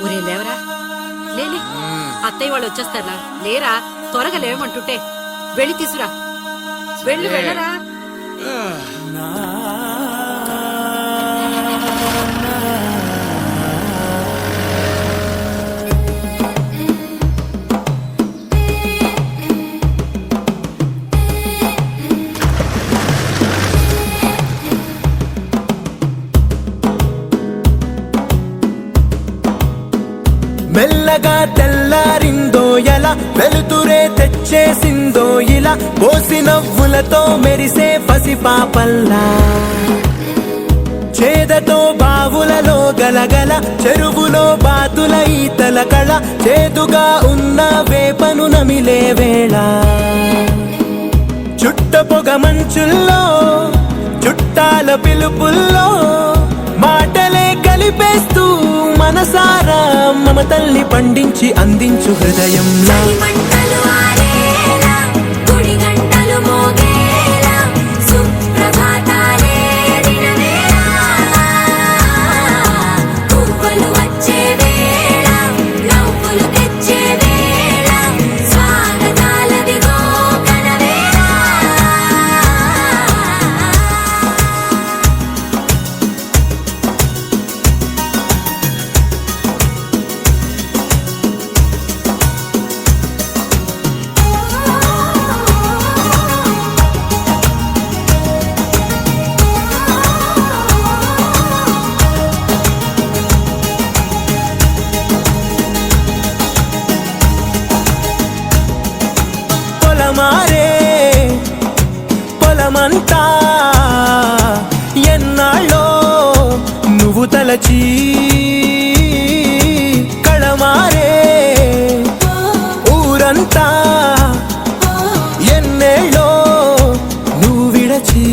ఊరే లేవరా, లేలే. అత్తయ్య వాళ్ళు వచ్చేస్తారా? లేరా, త్వరగా లేవమంటుంటే. వెళ్ళి తీసురా, వెళ్ళి వెళ్ళరా. మెల్లగా తెల్లారిందో ఎలా, వెలుతురే తెచ్చేసిందో ఇలా, పోసి నవ్వులతో మెరిసే పసిపాపల్లా. చేదతో బావులలో గలగల, చెరువులో బాతుల ఈతల కళ, చేదుగా ఉన్న వేపను నమిలే వేళ. చుట్ట పొగ మంచుల్లో, చుట్టాల పిలుపుల్లో, మాటలే కలిపేస్తూ మనసారా మమతల్ని పండించి అందించు హృదయంలా. పొలమారే పొలమంతా ఎన్నాళ్ళో నువ్వు తలచి, కళమారే ఊరంతా ఎన్నేళ్ళో నువ్వు విడచి.